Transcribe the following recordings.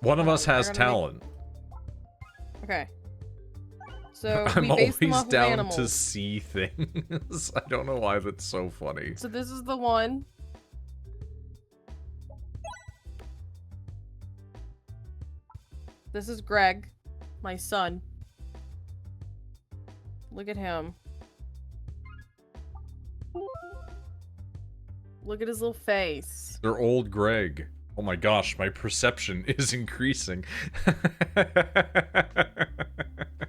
One of us has They're gonna talent. Okay. So I'm we base them always off of down animals. to see things. I don't know why that's so funny. So this is the one. This is Greg, my son. Look at him. Look at his little face. They're old Greg. Oh my gosh, my perception is increasing.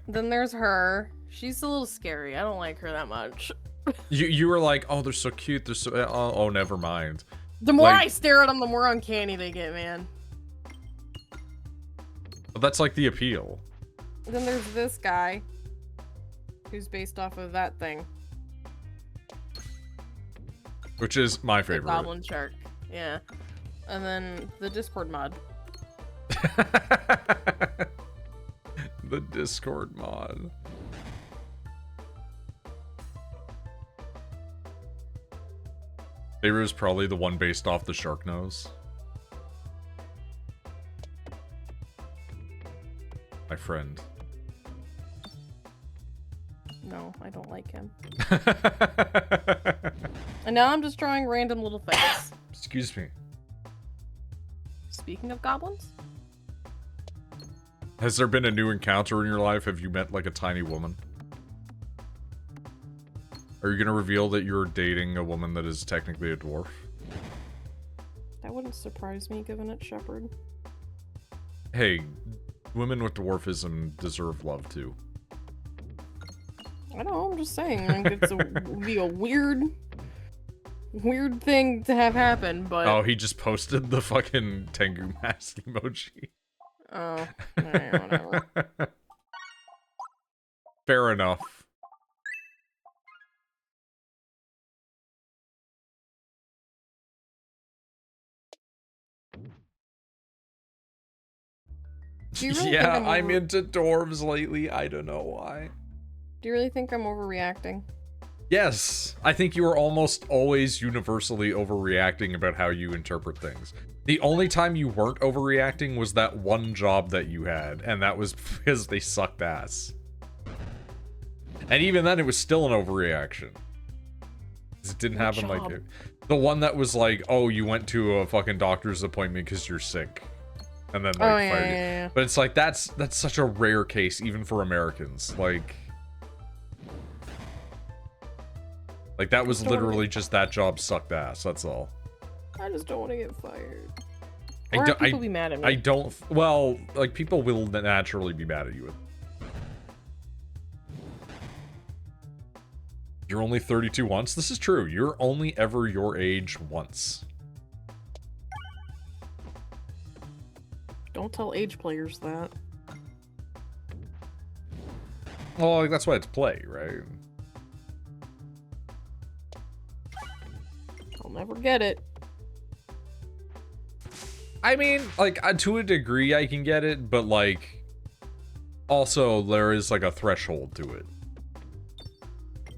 Then there's her. She's a little scary. I don't like her that much. You were like, oh, they're so cute. They're so. Oh, never mind. The more Like- I stare at them, the more uncanny they get, man. But that's like the appeal. Then there's this guy, who's based off of that thing. Which is my The favorite. goblin shark. Yeah. And then the Discord mod. The Discord mod. Favorite is probably the one based off the shark nose. My friend. No, I don't like him. And now I'm just drawing random little things. Excuse me. Speaking of goblins, Has there been a new encounter in your life? Have you met like a tiny woman? Are you gonna reveal that you're dating a woman that is technically a dwarf? that wouldn't surprise me given it's Shepherd. Hey, women with dwarfism deserve love too. I know, I'm just saying, like, it's would be a weird thing to have happen, but... Oh, he just posted the fucking Tengu mask emoji. Oh, alright, whatever. Fair enough. Do you really Yeah, think I'm into dwarves lately. I don't know why. Do you really think I'm overreacting? Yes, I think you are almost always universally overreacting about how you interpret things. The only time you weren't overreacting was that one job that you had, and that was because they sucked ass. And even then, it was still an overreaction. 'Cause it didn't What happen like job? it. The one that was like, oh, you went to a fucking doctor's appointment because you're sick. And then, like, Oh, yeah, fired you. yeah. But it's like, that's such a rare case, even for Americans. Like that was literally just that job sucked ass, that's all. I just don't want to get fired. I Or don't- people be mad at me. I don't, well, like, people will naturally be mad at you. You're only 32 once? This is true. You're only ever your age once. Don't tell age players that. Well, like, that's why it's play, right? I'll never get it. I mean, like, to a degree I can get it, but, like, also there is, like, a threshold to it.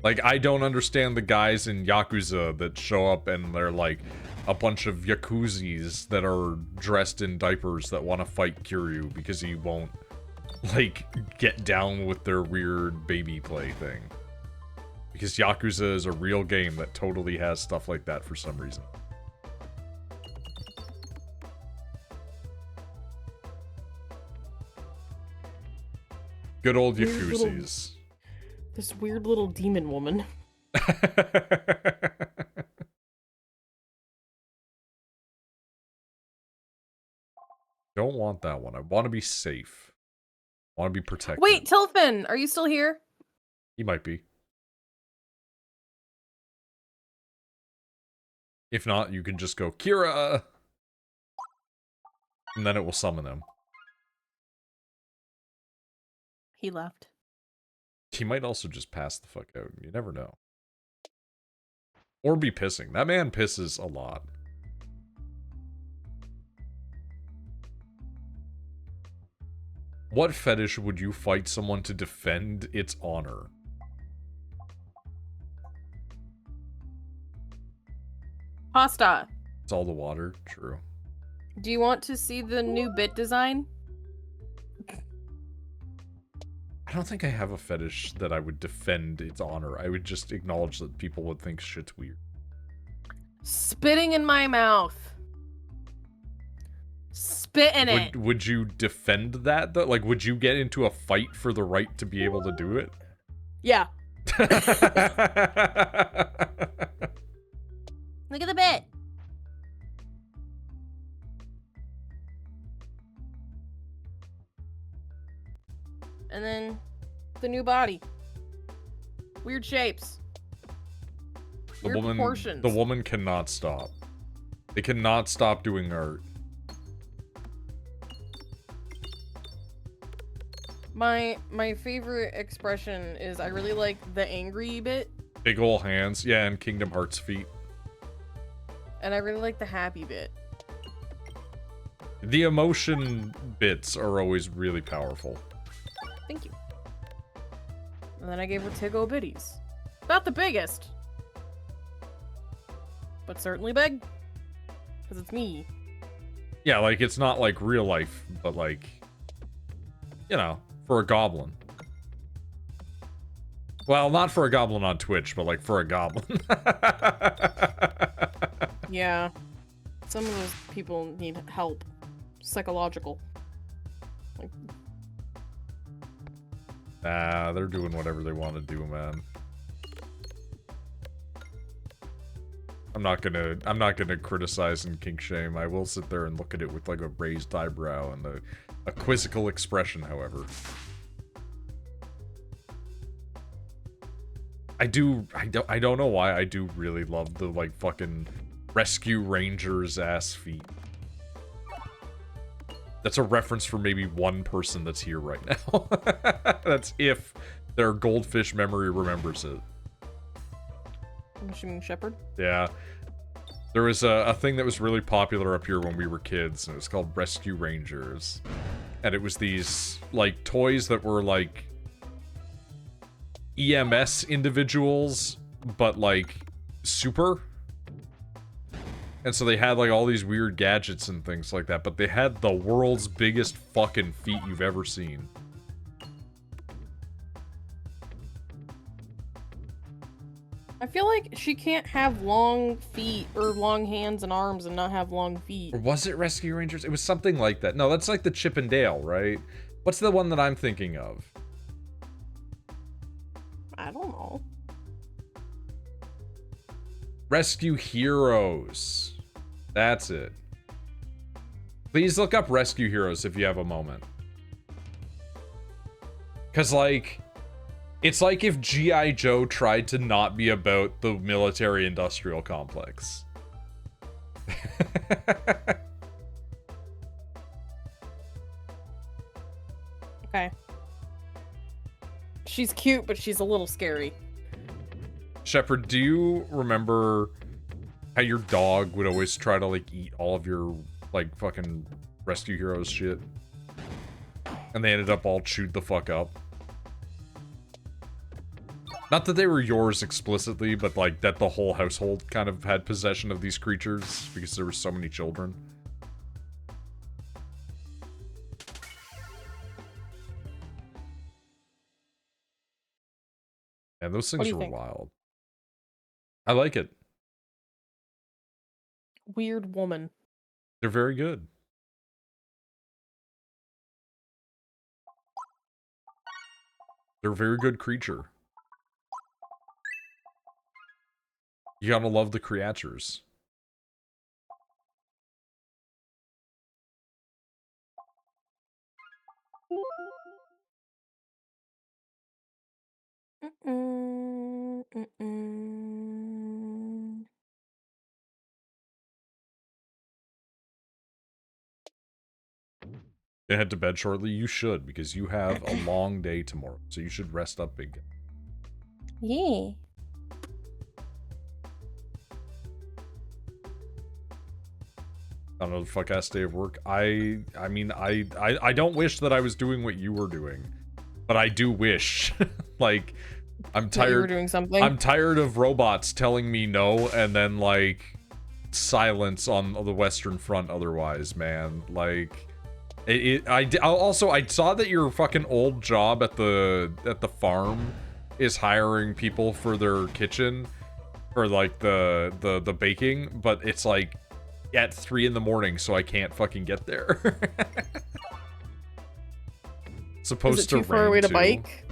Like, I don't understand the guys in Yakuza that show up and they're, like, a bunch of Yakuzis that are dressed in diapers that want to fight Kiryu because he won't, like, get down with their weird baby play thing. Because Yakuza is a real game that totally has stuff like that for some reason. Good old Weird little- Yakuzis. This weird little demon woman. Don't want that one. I want to be safe. I want to be protected. Wait, Tilfin, are you still here? He might be. If not, you can just go, Kira! And then it will summon him. He left. He might also just pass the fuck out. You never know. Or be pissing. That man pisses a lot. What fetish would you fight someone to defend its honor? Pasta. It's all the water. True. Do you want to see the new bit design? I don't think I have a fetish that I would defend its honor. I would just acknowledge that people would think shit's weird. Spitting in my mouth. Spit in it. Would you defend that though? Like, would you get into a fight for the right to be able to do it? Yeah. Look at the bit. And then the new body. Weird shapes. Weird proportions. The woman cannot stop. They cannot stop doing art. My favorite expression is I really like the angry bit. Big ol' hands. Yeah, and Kingdom Hearts feet. And I really like the happy bit. The emotion bits are always really powerful. Thank you. And then I gave her Tiggo Bitties. Not the biggest. But certainly big. Because it's me. Yeah, like, it's not like real life, but like, you know, for a goblin. Well, not for a goblin on Twitch, but like for a goblin. Yeah. Some of those people need help. Psychological. Like... Nah, they're doing whatever they want to do, man. I'm not gonna criticize and kink shame. I will sit there and look at it with like a raised eyebrow and a quizzical expression, however. I don't know why I do really love the like fucking Rescue Rangers ass feet. That's a reference for maybe one person that's here right now. That's if their goldfish memory remembers it. I'm assuming Shepherd? Yeah. There was a thing that was really popular up here when we were kids, and it was called Rescue Rangers. And it was these, like, toys that were, like, EMS individuals, but, like, super. And so they had, like, all these weird gadgets and things like that, but they had the world's biggest fucking feet you've ever seen. I feel like she can't have long feet or long hands and arms and not have long feet. Or was it Rescue Rangers? It was something like that. No, that's like the Chip and Dale, right? What's the one that I'm thinking of? I don't know. Rescue Heroes. That's it. Please look up Rescue Heroes if you have a moment. Because, like, it's like if G.I. Joe tried to not be about the military-industrial complex. Okay. She's cute, but she's a little scary. Shepard, do you remember how your dog would always try to, like, eat all of your, like, fucking Rescue Heroes shit? And they ended up all chewed the fuck up? Not that they were yours explicitly, but, like, that the whole household kind of had possession of these creatures because there were so many children. And those things were wild. I like it. Weird woman. They're very good. They're a very good creature. You gotta love the creatures. Gonna head to bed shortly? You should, because you have a long day tomorrow. So you should rest up big. Yeah. Another fuck-ass day of work. I mean, I don't wish that I was doing what you were doing. But I do wish. Like, I'm tired. You were doing something? I'm tired of robots telling me no, and then, like, silence on the Western Front otherwise, man. Like, I saw that your fucking old job at the farm is hiring people for their kitchen, for like the baking, but it's like at 3 in the morning, so I can't fucking get there. Supposed Is it to too far rain away to too. bike?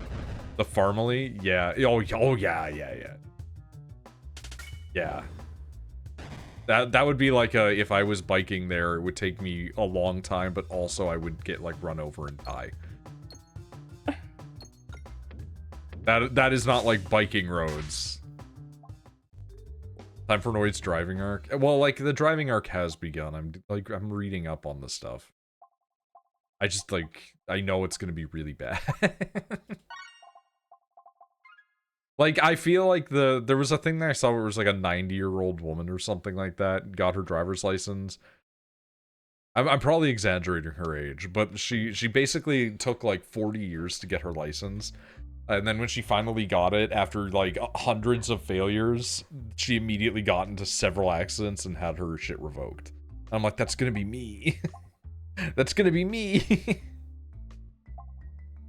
The Farmily? Yeah. Oh yeah. Yeah. That would be like if I was biking there, it would take me a long time, but also I would get like run over and die. That is not like biking roads. Time for Noid's driving arc. Well, like the driving arc has begun. I'm reading up on the stuff. I just like I know it's gonna be really bad. Like I feel like there was a thing that I saw where it was like a 90-year-old woman or something like that got her driver's license. I'm probably exaggerating her age, but she basically took like 40 years to get her license. And then when she finally got it, after like hundreds of failures, she immediately got into several accidents and had her shit revoked. I'm like, that's gonna be me. That's gonna be me.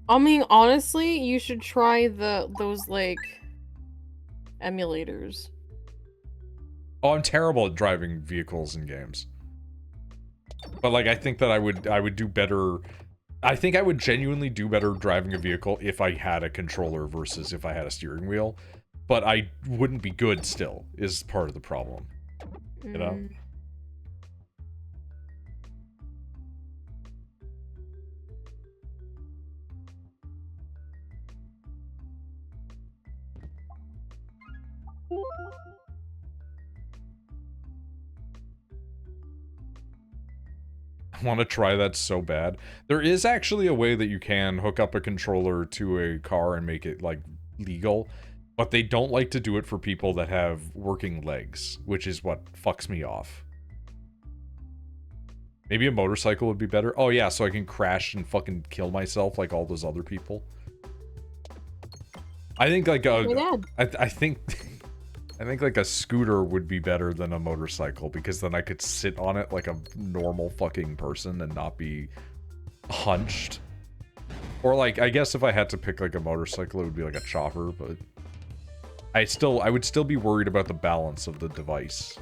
I mean, honestly, you should try those like emulators. Oh, I'm terrible at driving vehicles in games. But like, I think that I would do better. I think I would genuinely do better driving a vehicle if I had a controller versus if I had a steering wheel. But I wouldn't be good still, is part of the problem. You know? I want to try that so bad. There is actually a way that you can hook up a controller to a car and make it, like, legal. But they don't like to do it for people that have working legs, which is what fucks me off. Maybe a motorcycle would be better. Oh yeah, so I can crash and fucking kill myself like all those other people. I think like I think like a scooter would be better than a motorcycle, because then I could sit on it like a normal fucking person and not be hunched. Or like, I guess if I had to pick like a motorcycle, it would be like a chopper, but I would still be worried about the balance of the device.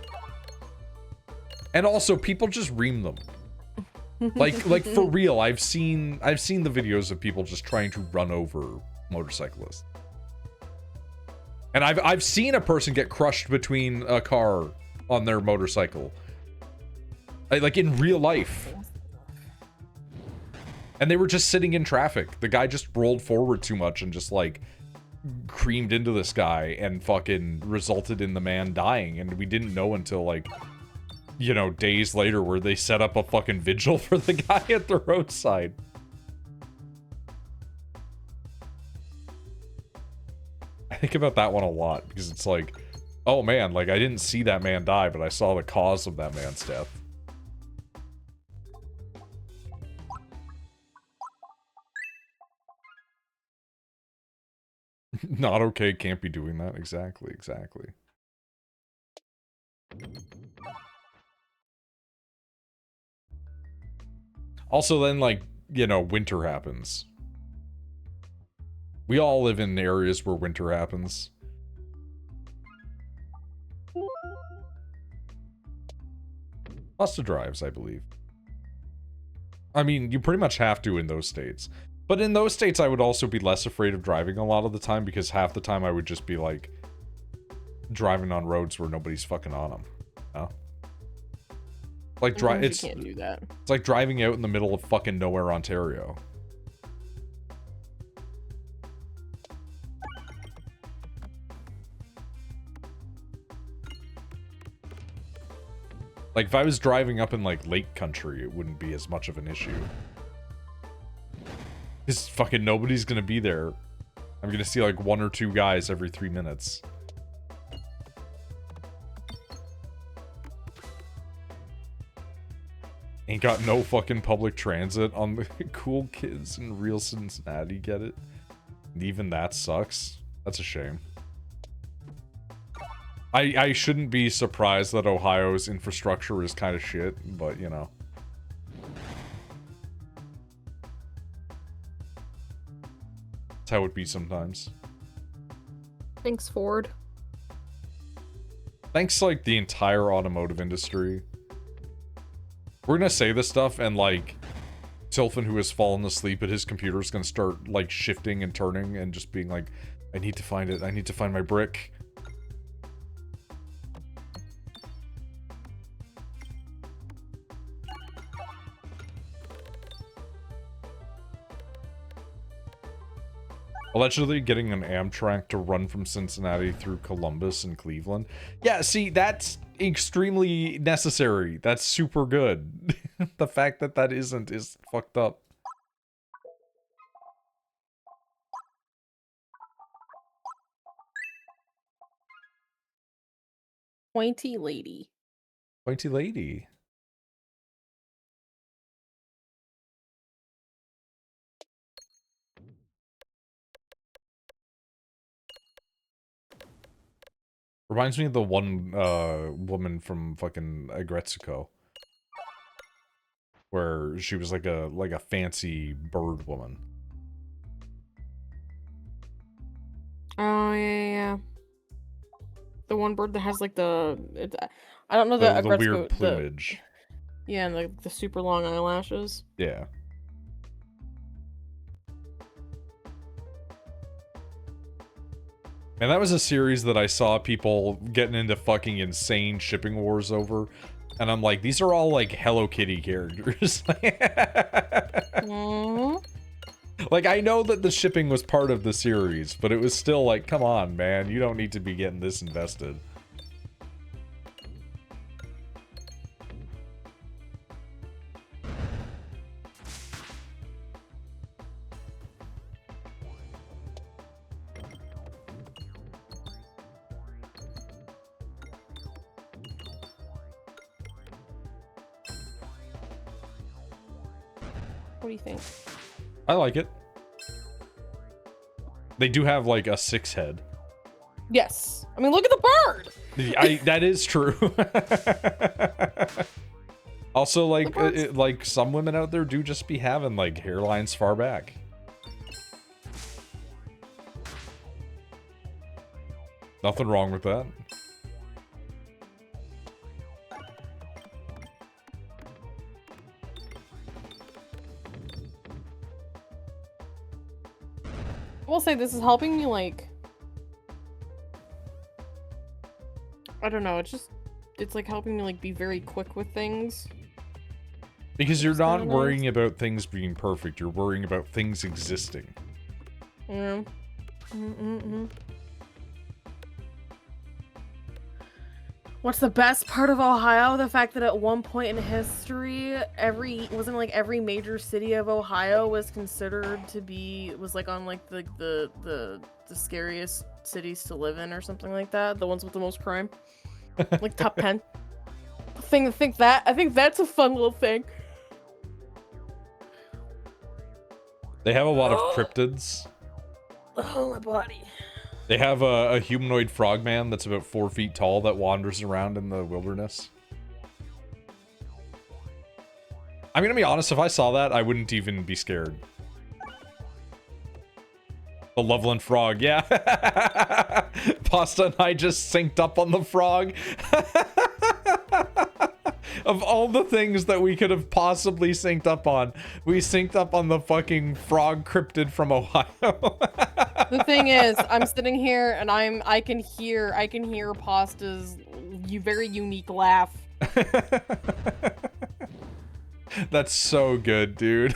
And also, people just ream them. Like for real, I've seen the videos of people just trying to run over motorcyclists. And I've seen a person get crushed between a car on their motorcycle. Like in real life. And they were just sitting in traffic. The guy just rolled forward too much and just like creamed into this guy and fucking resulted in the man dying. And we didn't know until like, you know, days later, where they set up a fucking vigil for the guy at the roadside. I think about that one a lot, because it's like, oh man, like I didn't see that man die, but I saw the cause of that man's death. Not okay, can't be doing that. Exactly. Also then, like, you know, winter happens. We all live in areas where winter happens. Lots of drives, I believe. I mean, you pretty much have to in those states. But in those states, I would also be less afraid of driving a lot of the time, because half the time I would just be, like, driving on roads where nobody's fucking on them. You know? Like, You can't do that. It's like driving out in the middle of fucking nowhere, Ontario. Like, if I was driving up in, like, lake country, it wouldn't be as much of an issue. Because fucking nobody's gonna be there. I'm gonna see, like, 1 or 2 guys every 3 minutes. Ain't got no fucking public transit on the cool kids in real Cincinnati, get it? And even that sucks. That's a shame. I shouldn't be surprised that Ohio's infrastructure is kind of shit, but, you know. That's how it be sometimes. Thanks, Ford. Thanks, like, the entire automotive industry. We're gonna say this stuff, and, like, Tilfin, who has fallen asleep at his computer, is gonna start, like, shifting and turning and just being like, I need to find it. I need to find my brick. Allegedly getting an Amtrak to run from Cincinnati through Columbus and Cleveland. Yeah, see, that's extremely necessary. That's super good. The fact that that isn't is fucked up. Pointy lady. Pointy lady. Reminds me of the one woman from fucking Agretsuko, where she was like a fancy bird woman. Oh yeah. The one bird that has like I don't know The weird plumage. Yeah, and the super long eyelashes. Yeah. And that was a series that I saw people getting into fucking insane shipping wars over. And I'm like, these are all like Hello Kitty characters. Like, I know that the shipping was part of the series, but it was still like, come on, man. You don't need to be getting this invested. What do you think? I like it. They do have like a 6 head. Yes. I mean, look at the bird. That is true. Also, like, like some women out there do just be having like hairlines far back. Nothing wrong with that. I will say this is helping me, like, I don't know, it's like helping me like be very quick with things. Because you're not worrying about things being perfect, you're worrying about things existing. Yeah. What's the best part of Ohio? The fact that at one point in history, every major city of Ohio was considered to be on like the scariest cities to live in or something like that. The ones with the most crime, like top 10. I think that's a fun little thing. They have a lot of cryptids. Oh, my body. They have a humanoid frogman that's about 4 feet tall that wanders around in the wilderness. I'm gonna be honest, if I saw that, I wouldn't even be scared. The Loveland frog, yeah. Pasta and I just synced up on the frog. Of all the things that we could have possibly synced up on, we synced up on the fucking frog cryptid from Ohio. The thing is, I'm sitting here and I can hear Pasta's very unique laugh. That's so good, dude.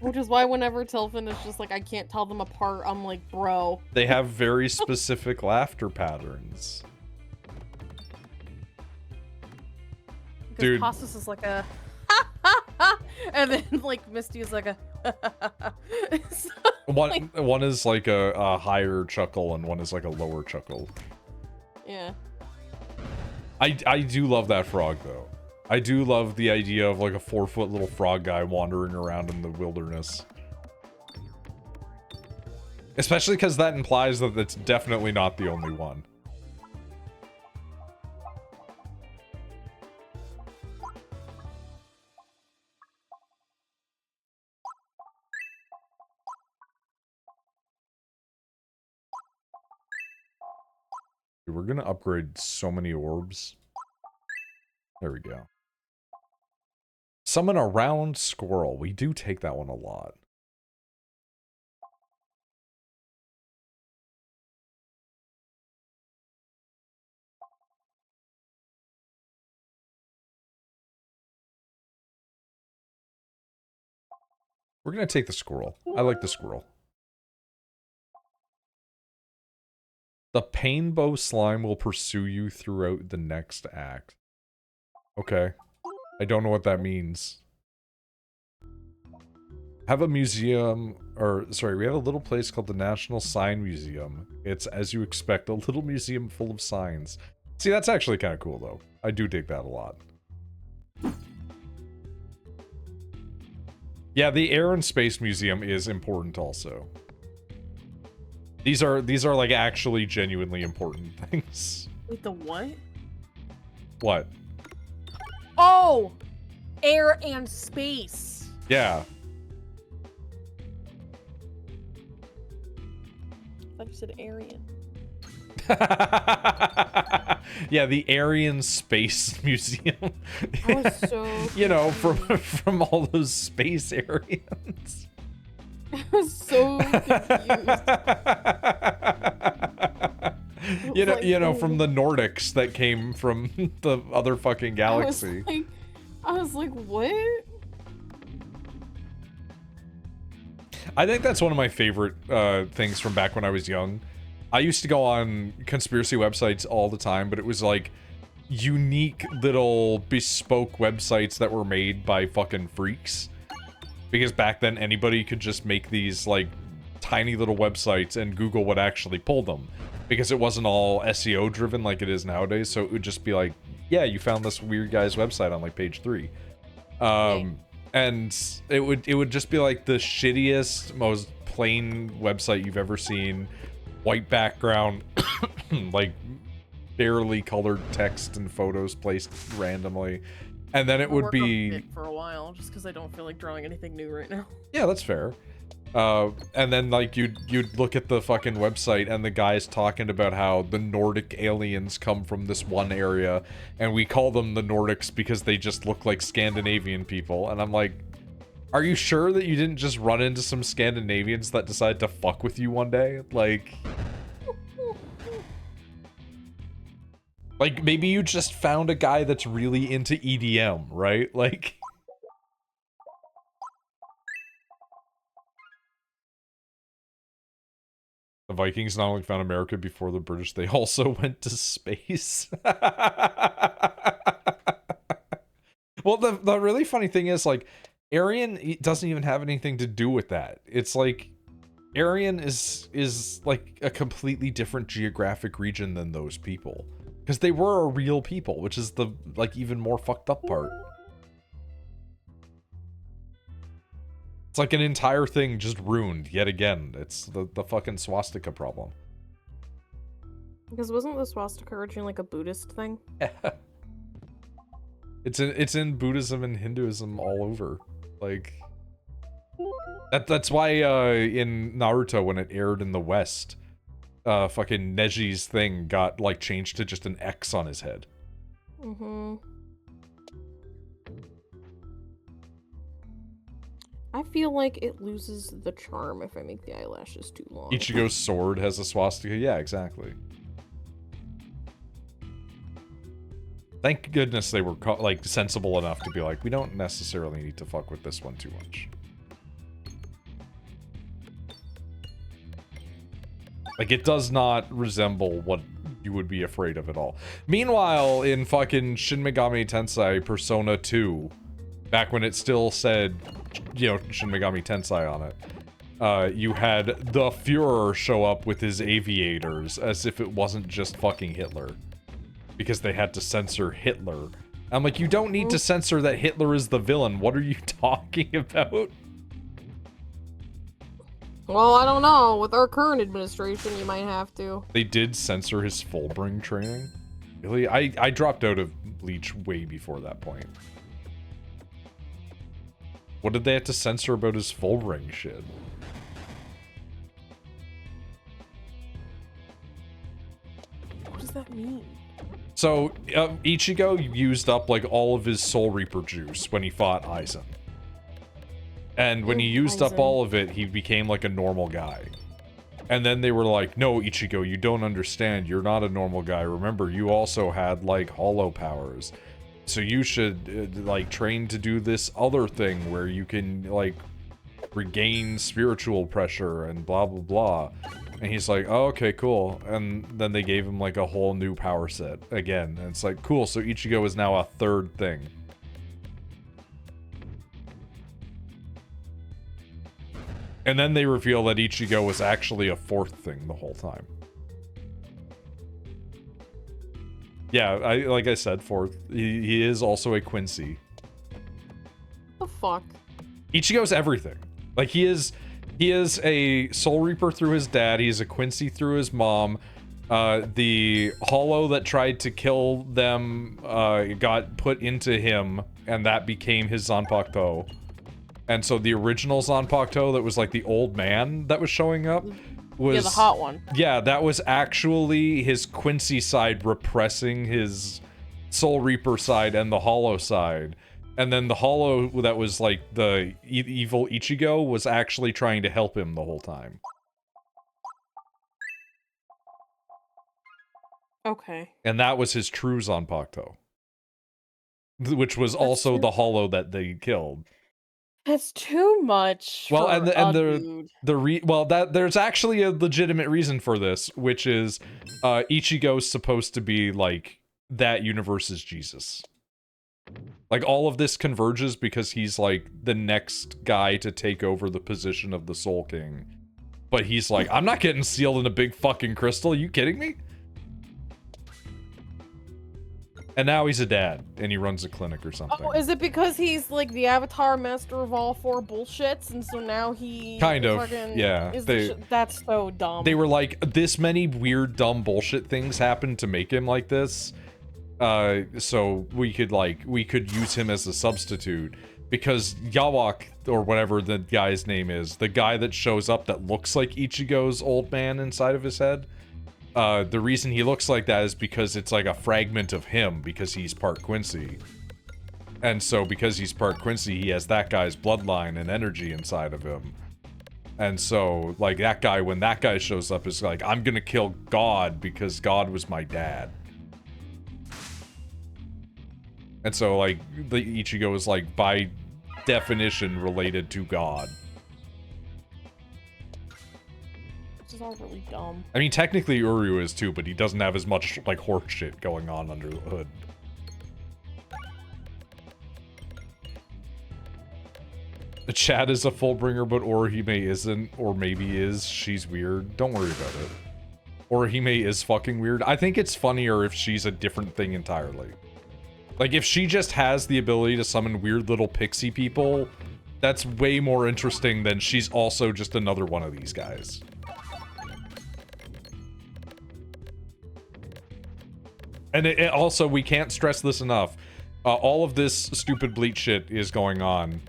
Which is why whenever Tilfin is just like, I can't tell them apart, I'm like, bro. They have very specific laughter patterns. Dude. Pastas is like a and then like Misty is like a so, one is like a higher chuckle and one is like a lower chuckle. Yeah. I do love that frog though. I do love the idea of like a 4-foot little frog guy wandering around in the wilderness. Especially because that implies that it's definitely not the only one. Dude, we're gonna upgrade so many orbs. There we go. Summon a round squirrel. We do take that one a lot. We're gonna take the squirrel. I like the squirrel. The painbow slime will pursue you throughout the next act. Okay. I don't know what that means. Have a museum, or sorry, we have a little place called the National Sign Museum. It's, as you expect, a little museum full of signs. See, that's actually kind of cool, though. I do dig that a lot. Yeah, the Air and Space Museum is important also. These are like actually genuinely important things. Wait, the what? What? Oh! Air and space. Yeah. I thought you said Aryan. Yeah, the Aryan Space Museum. I was so You know, from all those space Aryans. I was so confused. You know, from the Nordics that came from the other fucking galaxy. I was like, what? I think that's one of my favorite things from back when I was young. I used to go on conspiracy websites all the time, but it was like unique little bespoke websites that were made by fucking freaks. Because back then anybody could just make these like tiny little websites and Google would actually pull them. Because it wasn't all SEO driven like it is nowadays, so it would just be like, yeah, you found this weird guy's website on like page 3. And it would just be like the shittiest, most plain website you've ever seen. White background, like barely colored text and photos placed randomly. And then it would be for a while, just because I don't feel like drawing anything new right now. Yeah, that's fair. And then like you'd look at the fucking website and the guy's talking about how the Nordic aliens come from this one area and we call them the Nordics because they just look like Scandinavian people. And I'm like, are you sure that you didn't just run into some Scandinavians that decided to fuck with you one day? Like maybe you just found a guy that's really into EDM, right? Like the Vikings not only found America before the British, they also went to space. Well, the really funny thing is, like, Aryan doesn't even have anything to do with that. It's like, Aryan is like a completely different geographic region than those people. Because they were a real people, which is the, like, even more fucked up part. It's like an entire thing just ruined yet again. It's the fucking swastika problem. Because wasn't the swastika originally like a Buddhist thing? Yeah. It's in Buddhism and Hinduism all over. Like that's why in Naruto when it aired in the West, fucking Neji's thing got like changed to just an X on his head. Mm-hmm. I feel like it loses the charm if I make the eyelashes too long. Ichigo's sword has a swastika. Yeah, exactly. Thank goodness they were like sensible enough to be like, we don't necessarily need to fuck with this one too much. Like, it does not resemble what you would be afraid of at all. Meanwhile, in fucking Shin Megami Tensei Persona 2, back when it still said, you know, Shin Megami Tensei on it, you had the Führer show up with his aviators as if it wasn't just fucking Hitler. Because they had to censor Hitler. I'm like, you don't need to censor that Hitler is the villain. What are you talking about? Well, I don't know. With our current administration, you might have to. They did censor his Fullbring training? Really? I dropped out of Bleach way before that point. What did they have to censor about his Fullbring shit? What does that that mean? So, Ichigo used up, like, all of his Soul Reaper juice when he fought Aizen. And when he used up all of it, he became, like, a normal guy. And then they were like, no, Ichigo, you don't understand. You're not a normal guy. Remember, you also had, like, hollow powers. So you should, like, train to do this other thing where you can, like, regain spiritual pressure and blah, blah, blah. And he's like, oh, okay, cool. And then they gave him, like, a whole new power set again. And it's like, cool, so Ichigo is now a third thing. And then they reveal that Ichigo was actually a fourth thing the whole time. Yeah, like I said, fourth. He is also a Quincy. The fuck? Ichigo's everything. Like, he is a Soul Reaper through his dad. He's a Quincy through his mom. The hollow that tried to kill them got put into him, and that became his Zanpakuto. And so the original Zanpakuto that was like the old man that was showing up was... Yeah, the hot one. Yeah, that was actually his Quincy side repressing his Soul Reaper side and the hollow side. And then the hollow that was like the evil Ichigo was actually trying to help him the whole time. Okay. And that was his true Zanpakuto. Which was also the hollow that they killed. That's too much. Well, for there's actually a legitimate reason for this, which is Ichigo's supposed to be like that universe's Jesus. Like, all of this converges because he's like the next guy to take over the position of the Soul King. But he's like, I'm not getting sealed in a big fucking crystal. Are you kidding me? And now he's a dad, and he runs a clinic or something. Oh, is it because he's like the Avatar master of all four bullshits, and so now he kind of, yeah. That's so dumb. They were like, this many weird, dumb bullshit things happened to make him like this. So we could use him as a substitute. Because Yawak, or whatever the guy's name is, the guy that shows up that looks like Ichigo's old man inside of his head, the reason he looks like that is because it's like a fragment of him, because he's part Quincy. And so because he's part Quincy, he has that guy's bloodline and energy inside of him. And so, like, that guy, when that guy shows up, is like, I'm gonna kill God because God was my dad. And so, like, the Ichigo is, like, by definition related to God. This is all really dumb. I mean, technically Uryu is too, but he doesn't have as much, like, horse shit going on under the hood. The Chad is a Fullbringer, but Orihime isn't, or maybe is. She's weird. Don't worry about it. Orihime is fucking weird. I think it's funnier if she's a different thing entirely. Like, if she just has the ability to summon weird little pixie people, that's way more interesting than she's also just another one of these guys. And it also, we can't stress this enough. All of this stupid Bleach shit is going on.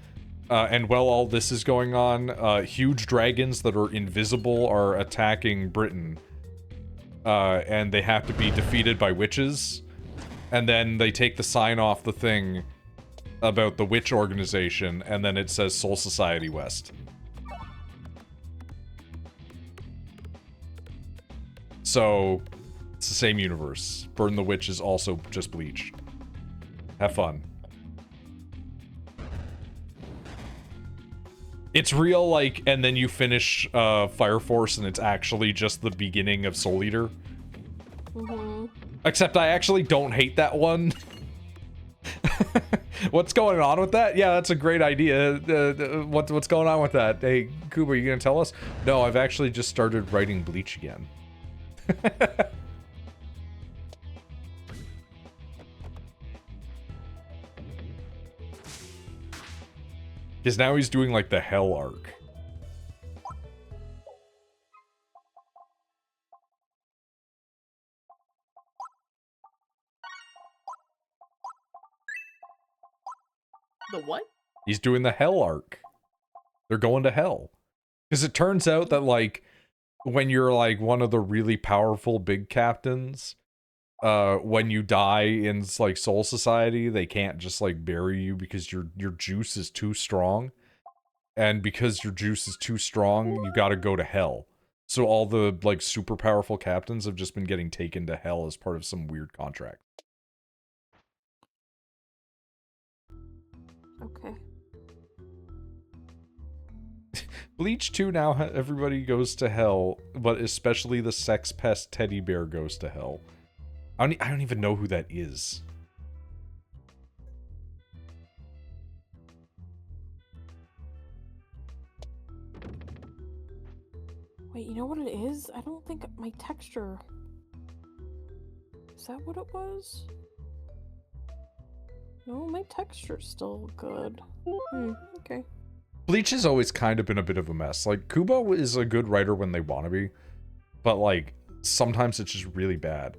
And while all this is going on, huge dragons that are invisible are attacking Britain. And they have to be defeated by witches. And then they take the sign off the thing about the witch organization, and then it says Soul Society West. So, it's the same universe. Burn the Witch is also just Bleach. Have fun. It's real, like, and then you finish Fire Force and it's actually just the beginning of Soul Eater. Mm-hmm. Except I actually don't hate that one. What's going on with that? Yeah, that's a great idea. What's going on with that? Hey, Kuba, are you gonna tell us? No, I've actually just started writing Bleach again. Because now he's doing, like, the Hell arc. The what? He's doing the Hell arc. They're going to Hell. Because it turns out that, like, when you're, like, one of the really powerful big captains, when you die in like Soul Society, they can't just like bury you because your juice is too strong. And because your juice is too strong, you gotta go to hell. So all the like super powerful captains have just been getting taken to hell as part of some weird contract. Okay. Bleach 2 now, everybody goes to hell, but especially the sex pest teddy bear goes to hell. I don't even know who that is. Wait, you know what it is? I don't think my texture... Is that what it was? No, my texture's still good. Okay. Bleach has always kind of been a bit of a mess. Like, Kubo is a good writer when they want to be, but like, sometimes it's just really bad.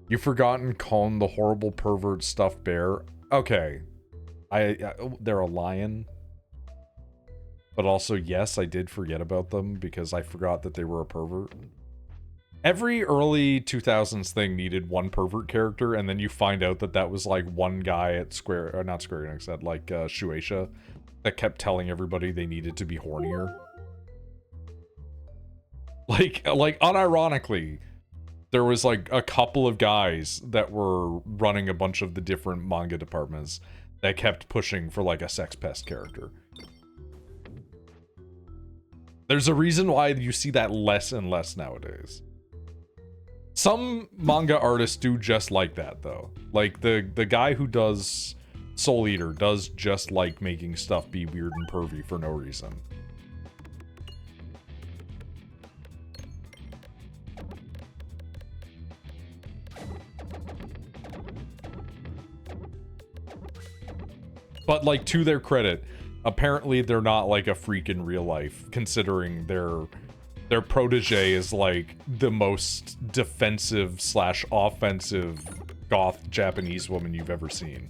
You've forgotten Kon, the horrible pervert stuffed bear. Okay. They're a lion. But also, yes, I did forget about them because I forgot that they were a pervert. Every early 2000s thing needed one pervert character, and then you find out that that was like one guy at Square, or not Square Enix, at like Shueisha, that kept telling everybody they needed to be hornier. Like unironically, there was like a couple of guys that were running a bunch of the different manga departments that kept pushing for like a sex pest character. There's a reason why you see that less and less nowadays. Some manga artists do just like that, though. Like, the guy who does Soul Eater does just like making stuff be weird and pervy for no reason. But, like, to their credit, apparently they're not, like, a freak in real life, considering their protege is, like, the most defensive/offensive goth Japanese woman you've ever seen.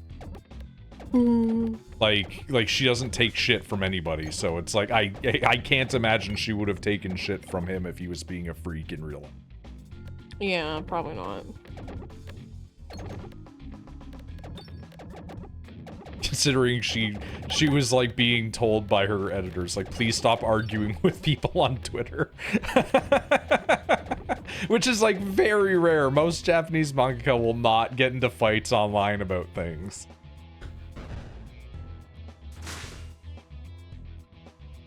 Like, she doesn't take shit from anybody, so it's like, I can't imagine she would have taken shit from him if he was being a freak in real life. Yeah, probably not. Considering she was like being told by her editors, like, please stop arguing with people on Twitter. Which is like very rare. Most Japanese mangaka will not get into fights online about things.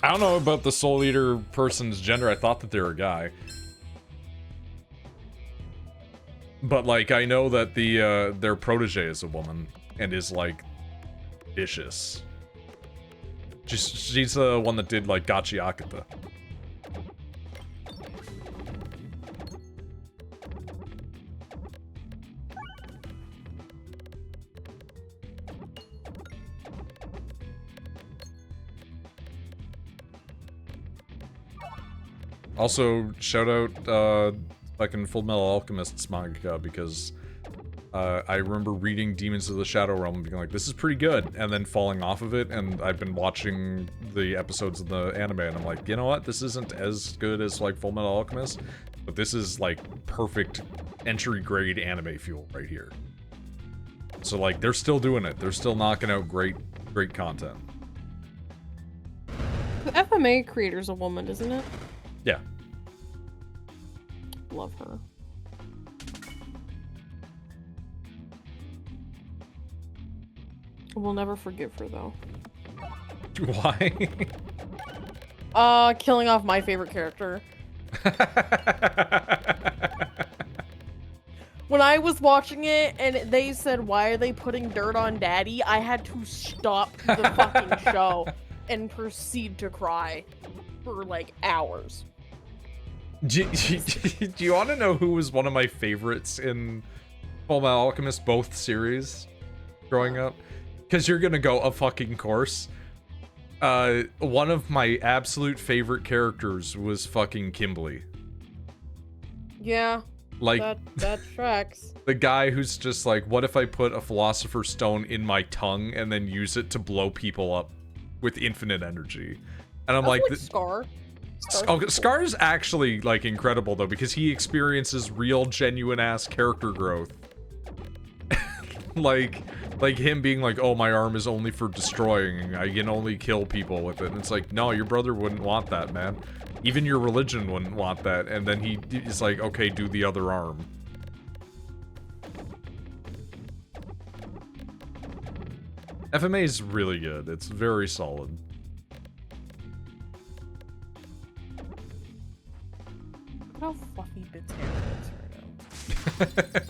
I don't know about the Soul Eater person's gender. I thought that they were a guy. But like, I know that their protege is a woman and is like vicious. She's the one that did like Gachi Akata. Also, shout out fucking Fullmetal Alchemist's manga, because I remember reading Demons of the Shadow Realm and being like, this is pretty good, and then falling off of it, and I've been watching the episodes of the anime, and I'm like, you know what, this isn't as good as, like, Fullmetal Alchemist, but this is, like, perfect entry-grade anime fuel right here. So, like, they're still doing it. They're still knocking out great content. The FMA creator's a woman, isn't it? Yeah. Love her. We'll never forgive her, though. Why? Killing off my favorite character. When I was watching it and they said, why are they putting dirt on Daddy? I had to stop the fucking show and proceed to cry for, like, hours. Do you want to know who was one of my favorites in Fullmetal Alchemist, both series, growing up? Because you're gonna go, a fucking course. One of my absolute favorite characters was fucking Kimberly. Yeah, like that tracks. The guy who's just like, what if I put a Philosopher's Stone in my tongue and then use it to blow people up with infinite energy? And I'm like Scar. Scar is actually, like, incredible, though, because he experiences real, genuine-ass character growth like him being like, oh, my arm is only for destroying, I can only kill people with it. And it's like, no, your brother wouldn't want that, man. Even your religion wouldn't want that. And then he's like, okay, do the other arm. FMA is really good. It's very solid. Look how fluffy Bit's hair is right now.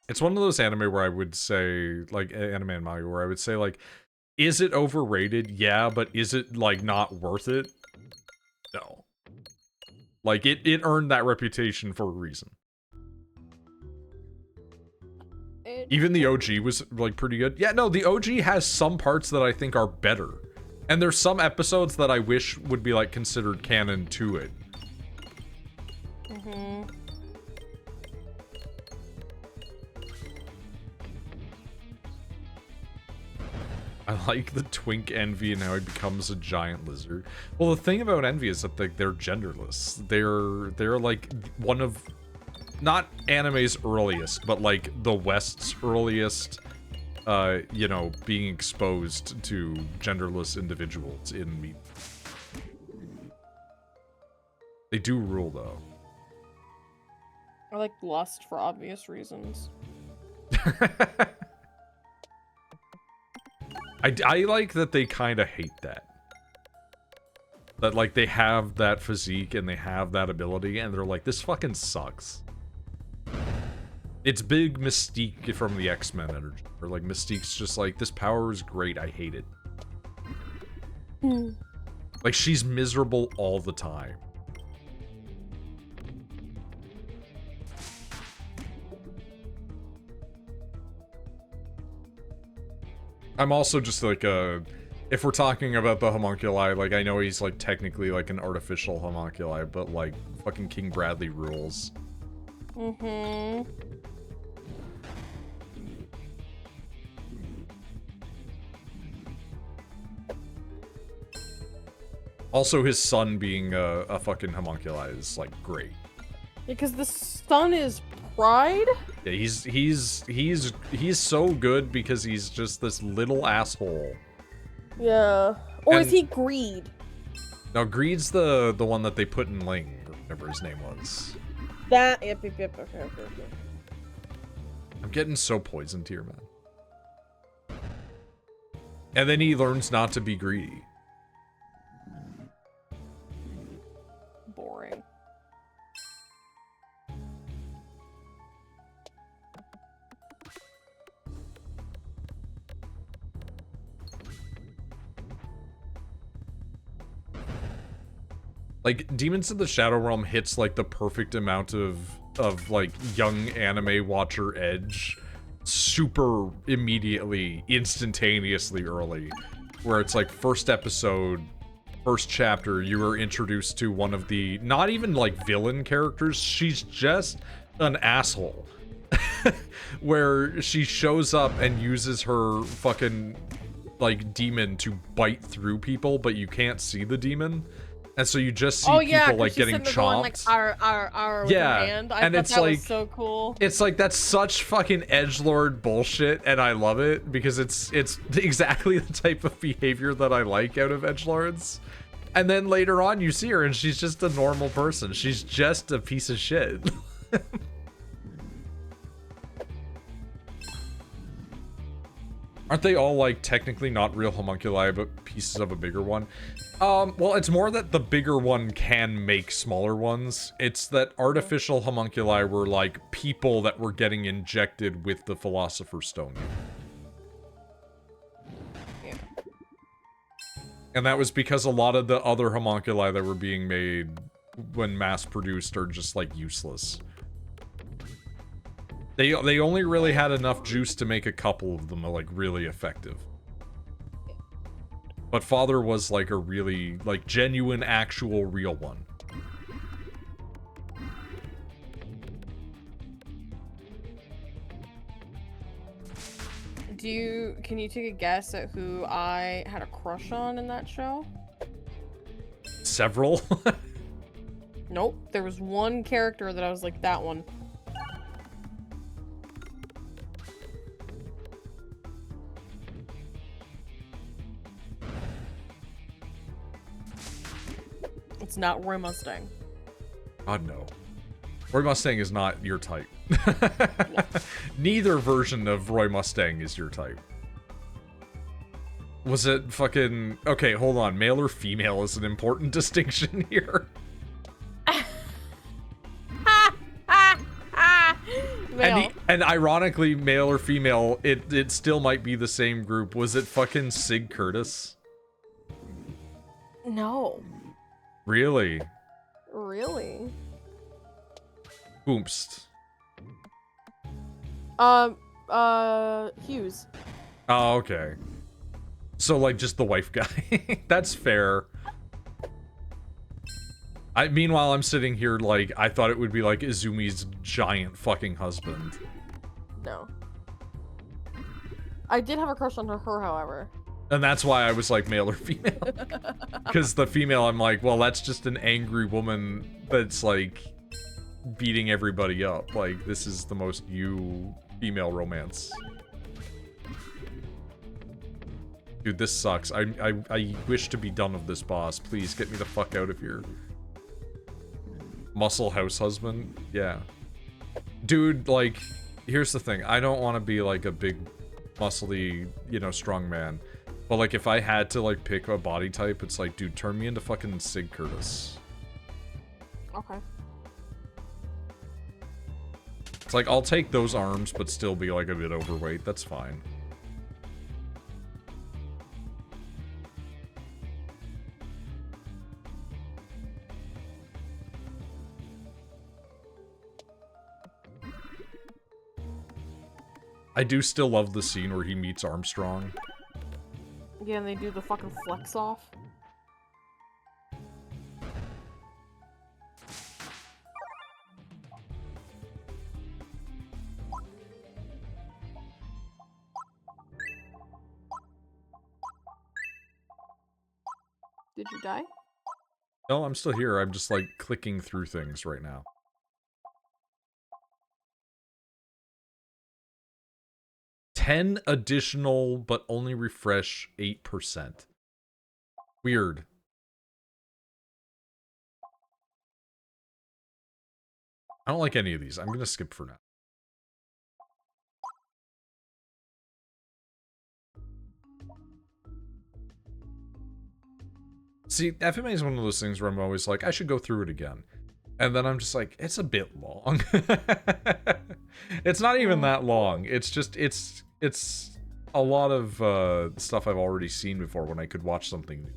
It's one of those anime where I would say, like, anime and manga, where I would say, like, is it overrated? Yeah, but is it, like, not worth it? No. Like, it earned that reputation for a reason. Even the OG was, like, pretty good. Yeah, no, the OG has some parts that I think are better. And there's some episodes that I wish would be, like, considered canon to it. Mm-hmm. I like the twink Envy and how he becomes a giant lizard. Well, the thing about Envy is that they're genderless. They're like one of, not anime's earliest, but like the West's earliest, you know, being exposed to genderless individuals in media. They do rule, though. I like lust for obvious reasons. I like that they kind of hate that. That, like, they have that physique and they have that ability, and they're like, this fucking sucks. It's big Mystique from the X-Men energy. Or, like, Mystique's just like, this power is great, I hate it. Like, she's miserable all the time. I'm also just like if we're talking about the homunculi, like I know he's like technically like an artificial homunculi, but like fucking King Bradley rules. Mm-hmm. Also, his son being a fucking homunculi is like great. Because the son is Pride? Yeah, he's so good because he's just this little asshole. Yeah. Or And is he Greed? now Greed's the one that they put in Ling, or whatever his name was. That yep. Okay. I'm getting so poisoned here, man. And then he learns not to be greedy. Boring. Like, Demons of the Shadow Realm hits, like, the perfect amount of like, young anime watcher edge super immediately, instantaneously early. Where it's like, first episode, first chapter, you are introduced to one of the, not even, like, villain characters, she's just an asshole. Where she shows up and uses her fucking, like, demon to bite through people, but you can't see the demon. And so you just see people like getting chomped. Going, like, with her hand. I thought that was so cool. It's like, that's such fucking edgelord bullshit, and I love it because it's exactly the type of behavior that I like out of edgelords. And then later on you see her and she's just a normal person. She's just a piece of shit. Aren't they all, like, technically not real homunculi, but pieces of a bigger one? Well, it's more that the bigger one can make smaller ones. It's that artificial homunculi were, like, people that were getting injected with the Philosopher's Stone. Yeah. And that was because a lot of the other homunculi that were being made when mass-produced are just, like, useless. They only really had enough juice to make a couple of them, like, really effective. But Father was, like, a really, like, genuine, actual, real one. Can you take a guess at who I had a crush on in that show? Several? Nope. There was one character that I was like, that one. It's not Roy Mustang. God, no. Roy Mustang is not your type. Neither version of Roy Mustang is your type. Was it fucking... Okay, hold on. Male or female is an important distinction here. And ironically, male or female, it still might be the same group. Was it fucking Sig Curtis? No. Really? Really? Boomst. Hughes. Oh, okay. So, like, just the wife guy. That's fair. Meanwhile, I'm sitting here, like, I thought it would be, like, Izumi's giant fucking husband. No. I did have a crush on her, however. And that's why I was like, male or female. Because the female, I'm like, well, that's just an angry woman that's, like, beating everybody up. Like, this is the most you female romance. Dude, this sucks. I wish to be done with this boss. Please, get me the fuck out of here. Muscle house husband? Yeah. Dude, like, here's the thing. I don't want to be, like, a big, muscly, you know, strong man. But, like, if I had to, like, pick a body type, it's like, dude, turn me into fucking Sig Curtis. Okay. It's like, I'll take those arms, but still be, like, a bit overweight. That's fine. I do still love the scene where he meets Armstrong. Yeah, and they do the fucking flex off. Did you die? No, I'm still here. I'm just, like, clicking through things right now. 10 additional, but only refresh 8%. Weird. I don't like any of these. I'm gonna skip for now. See, FMA is one of those things where I'm always like, I should go through it again. And then I'm just like, it's a bit long. It's not even that long. It's just, it's a lot of stuff I've already seen before when I could watch something new.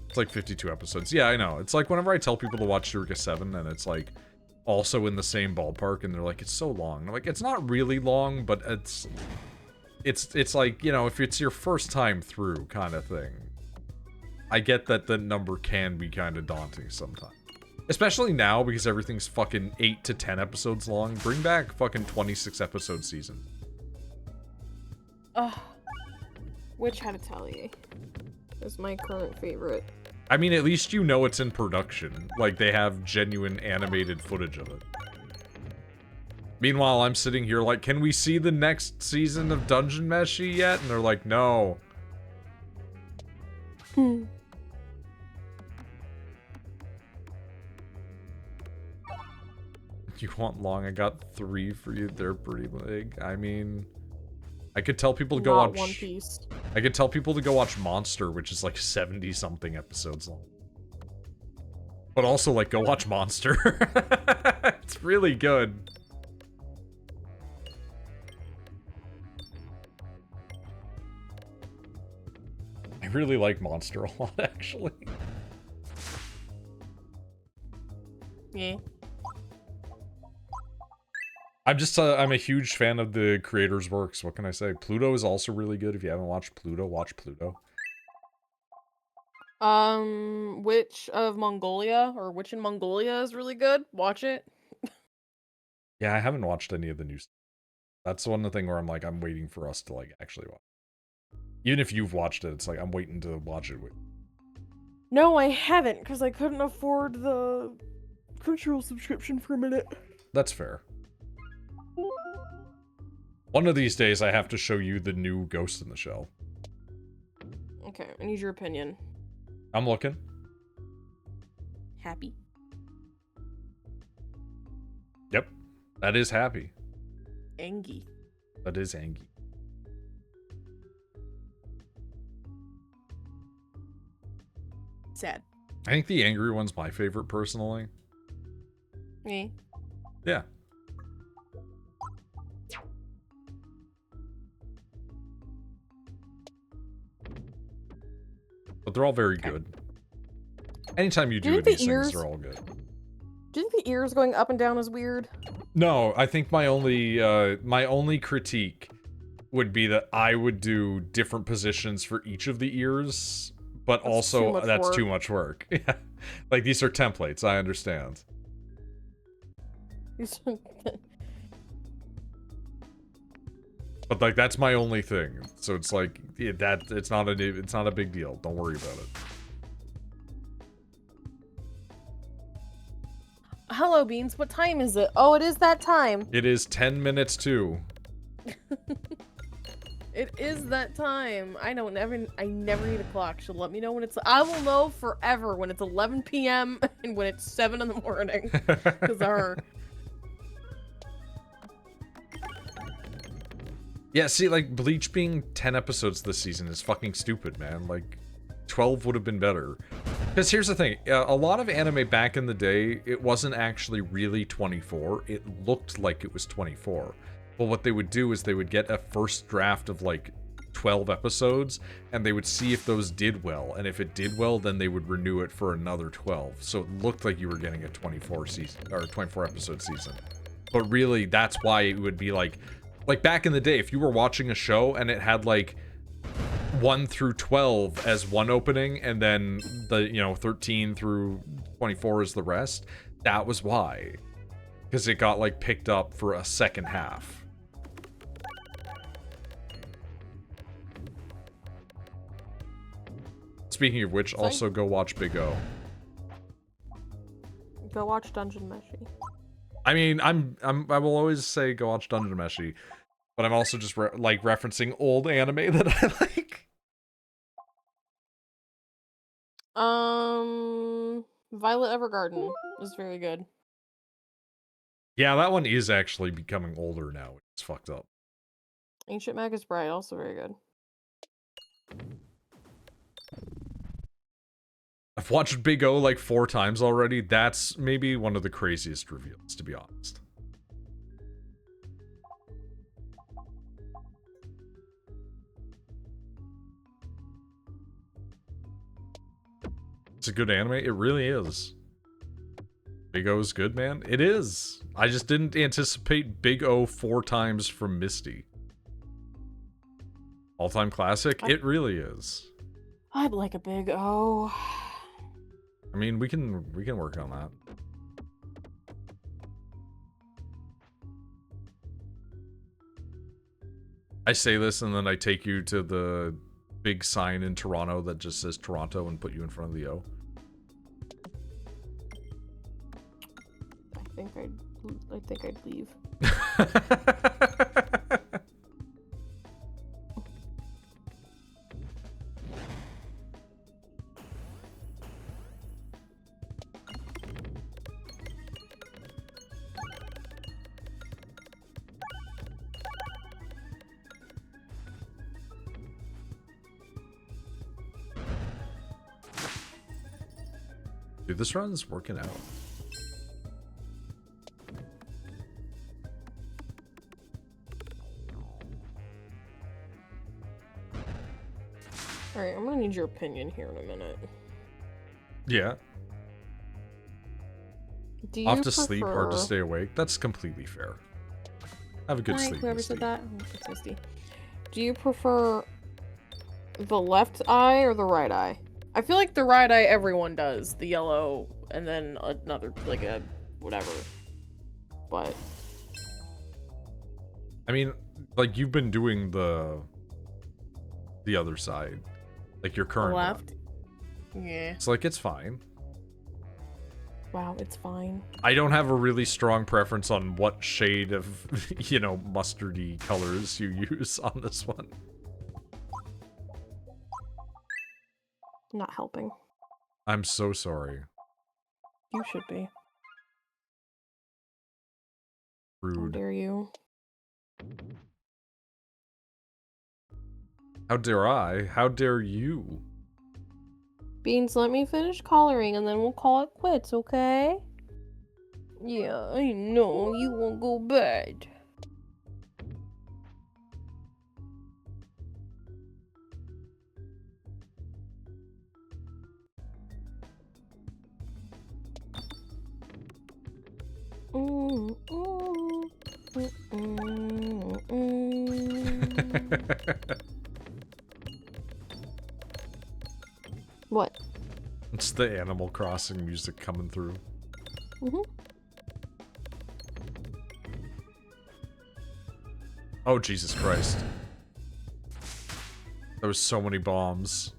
It's like 52 episodes. Yeah, I know. It's like whenever I tell people to watch Eureka 7 and it's like also in the same ballpark and they're like, it's so long. And I'm like, it's not really long, but it's like, you know, if it's your first time through kind of thing. I get that the number can be kind of daunting sometimes. Especially now because everything's fucking 8 to 10 episodes long. Bring back fucking 26 episode season. Ugh. Witch Hat Atelier is my current favorite. I mean, at least you know it's in production. Like, they have genuine animated footage of it. Meanwhile, I'm sitting here like, can we see the next season of Dungeon Meshi yet? And they're like, no. You want long? I got 3 for you. They're pretty big. I mean, I could tell people to go watch One Piece. I could tell people to go watch Monster, which is like 70-something episodes long. But also, like, go watch Monster. It's really good. I really like Monster a lot, actually. Yeah. I'm a huge fan of the creator's works. What can I say? Pluto is also really good. If you haven't watched Pluto, watch Pluto. Witch of Mongolia, or Witch in Mongolia is really good. Watch it. Yeah, I haven't watched any of the new stuff. That's one thing where I'm like, I'm waiting for us to, like, actually watch. Even if you've watched it, it's like, I'm waiting to watch it with. No, I haven't, because I couldn't afford the Crunchyroll subscription for a minute. That's fair. One of these days, I have to show you the new Ghost in the Shell. Okay, I need your opinion. I'm looking. Happy? Yep. That is happy. Angie. That is Angie. Sad. I think the angry one's my favorite, personally. Me? Yeah. But they're all very good. Anytime you do these things, they're all good. Do you think the ears going up and down is weird? No, I think my only critique would be that I would do different positions for each of the ears, but also that's too much work. Yeah. Like, these are templates, I understand. But like, that's my only thing. So it's like, yeah, it's not a big deal. Don't worry about it. Hello, Beans. What time is it? Oh, it is that time. It is 10 minutes to. It is that time. I never need a clock. She'll let me know when it's. I will know forever when it's 11 p.m. and when it's 7 in the morning. Because our. Yeah, see, like, Bleach being 10 episodes this season is fucking stupid, man. Like, 12 would have been better. Because here's the thing, a lot of anime back in the day, it wasn't actually really 24. It looked like it was 24. But what they would do is they would get a first draft of, like, 12 episodes, and they would see if those did well. And if it did well, then they would renew it for another 12. So it looked like you were getting a 24 season, or 24 episode season. But really, that's why it would be like back in the day, if you were watching a show and it had like 1 through 12 as one opening and then the 13 through 24 is the rest, that was why, because it got like picked up for a second half. Speaking of which, also go watch Big O. Go watch Dungeon Meshi. I mean, I will always say go watch Dungeon Meshi, but I'm also just referencing old anime that I like. Violet Evergarden is very good. Yeah, that one is actually becoming older now. It's fucked up. Ancient Magus Bride, also very good. I've watched Big O like 4 times already. That's maybe one of the craziest reveals, to be honest. It's a good anime. It really is. Big O is good, man. It is. I just didn't anticipate Big O 4 times from Misty. All-time classic. It really is. I'd like a Big O. I mean, we can work on that. I say this and then I take you to the big sign in Toronto that just says Toronto and put you in front of the O. I think I'd leave. Dude, this run's working out. Alright, I'm gonna need your opinion here in a minute. Yeah. Do you Off to sleep, hard to stay awake. That's completely fair. Have a good sleep. Whoever said that. It's Misty. Do you prefer the left eye or the right eye? I feel like the right eye everyone does. The yellow and then another, like a whatever. But I mean, like, you've been doing the the other side. Like your The current left? one. Yeah. It's like, it's fine. Wow, it's fine. I don't have a really strong preference on what shade of, you know, mustardy colors you use on this one. Not helping. I'm so sorry. You should be. How Rude. dare you? How dare I? How dare you? Beans, let me finish coloring and then we'll call it quits, okay? Yeah, I know. You won't go bed. What? It's the Animal Crossing music coming through. Oh, Jesus Christ. There was so many bombs.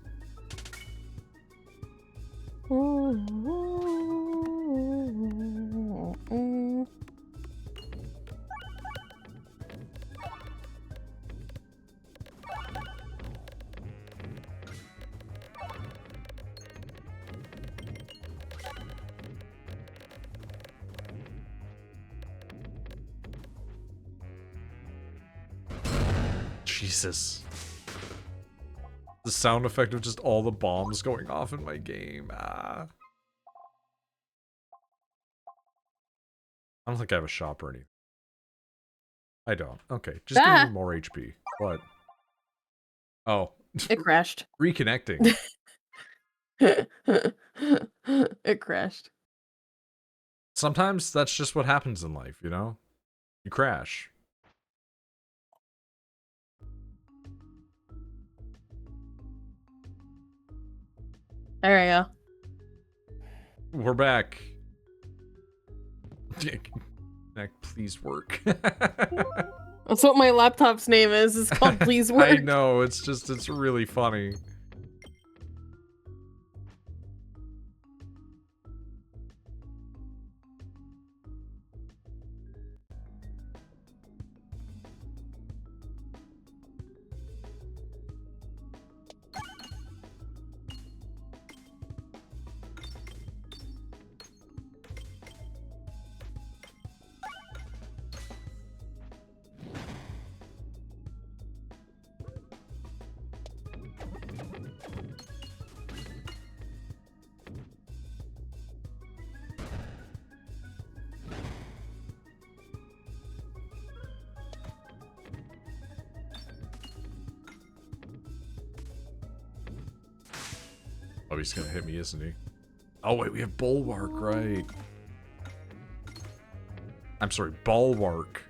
Jesus. The sound effect of just all the bombs going off in my game. Ah. I don't think I have a shop or anything. I don't. Okay, just give me more HP. What? Oh. It crashed. Reconnecting. It crashed. Sometimes that's just what happens in life, you know? You crash. There we go. We're back. Mac, please work. That's what my laptop's name is. It's called Please Work. I know, it's really funny. Oh, he's gonna hit me, isn't he? Oh, wait, we have Bulwark, right? I'm sorry, Ballwark.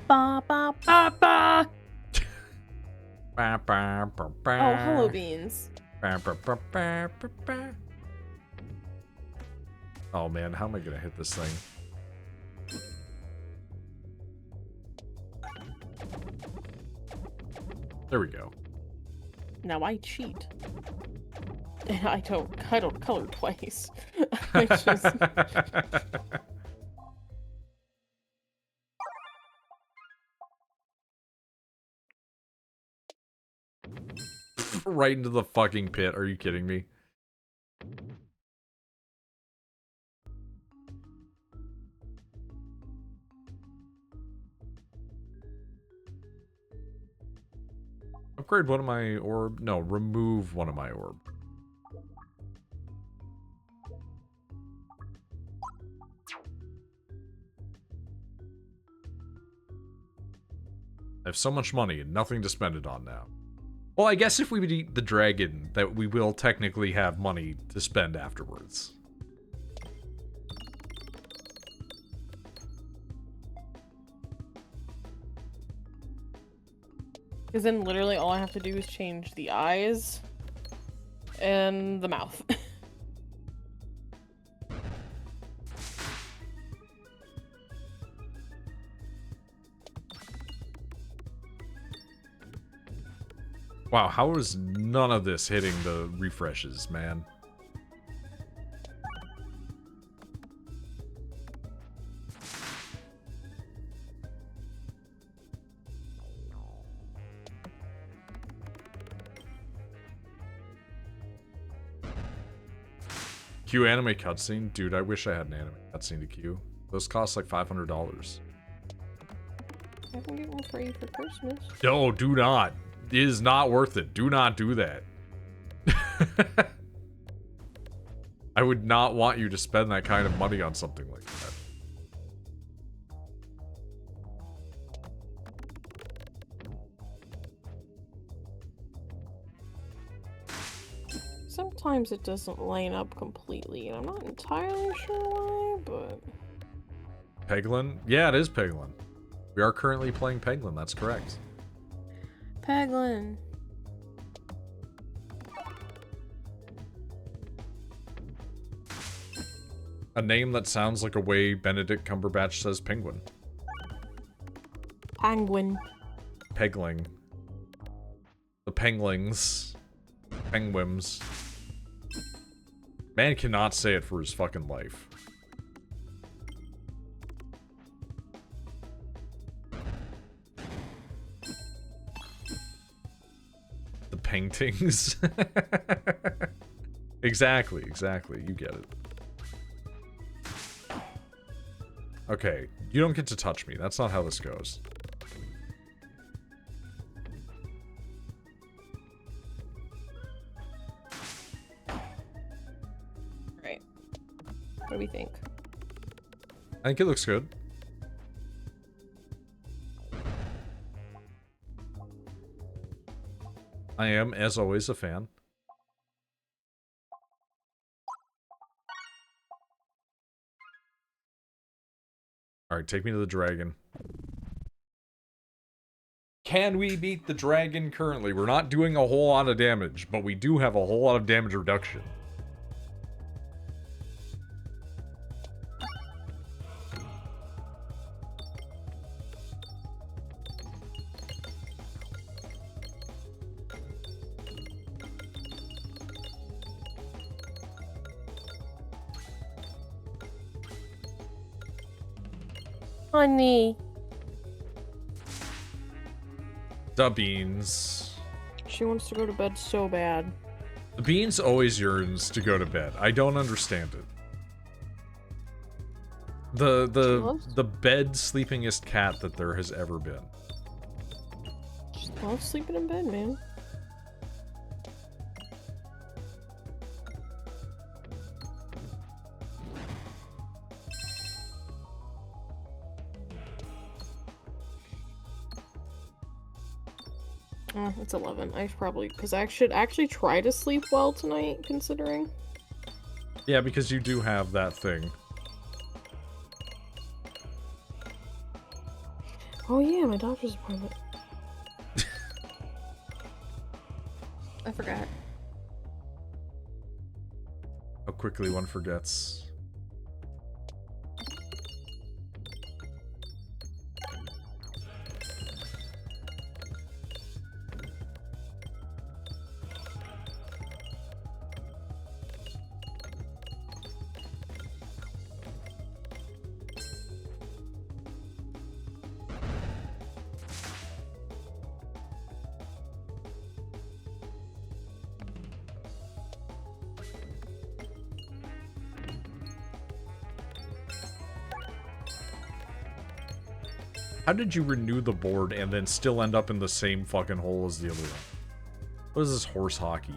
Ba ba ba ba. Ba, ba, ba, ba. Oh, hello, Beans. Ba, ba, ba, ba, ba, ba. Oh man, how am I gonna hit this thing? There we go. Now I cheat. And I don't color twice. I just... Right into the fucking pit, are you kidding me? Upgrade one of my orb. No, remove one of my orb. I have so much money and nothing to spend it on now. Well, I guess if we would eat the dragon, that we will technically have money to spend afterwards. Because then literally all I have to do is change the eyes and the mouth. Wow, how is none of this hitting the refreshes, man? Q anime cutscene? Dude, I wish I had an anime cutscene to queue. Those cost like $500. I can get one for you for Christmas. No, do not. It is not worth it. Do not do that. I would not want you to spend that kind of money on something like that. Sometimes it doesn't line up completely, and I'm not entirely sure why, but... Peglin? Yeah, it is Peglin. We are currently playing Peglin, that's correct. Peglin. A name that sounds like a way Benedict Cumberbatch says penguin. Penguin. Pegling. The Penglings. Penguins. Man cannot say it for his fucking life. The paintings. Exactly, you get it. Okay, you don't get to touch me. That's not how this goes. Right. What do we think? I think it looks good. I am, as always, a fan. Alright, take me to the dragon. Can we beat the dragon currently? We're not doing a whole lot of damage, but we do have a whole lot of damage reduction. Honey. The beans. She wants to go to bed so bad. The beans always yearns to go to bed. I don't understand it. The bed sleepingest cat that there has ever been. She loves sleeping in bed, man. It's 11. I probably, because I should actually try to sleep well tonight, considering. Yeah, because you do have that thing. Oh yeah, my doctor's appointment. I forgot. How quickly one forgets. How did you renew the board and then still end up in the same fucking hole as the other one? What is this horse hockey?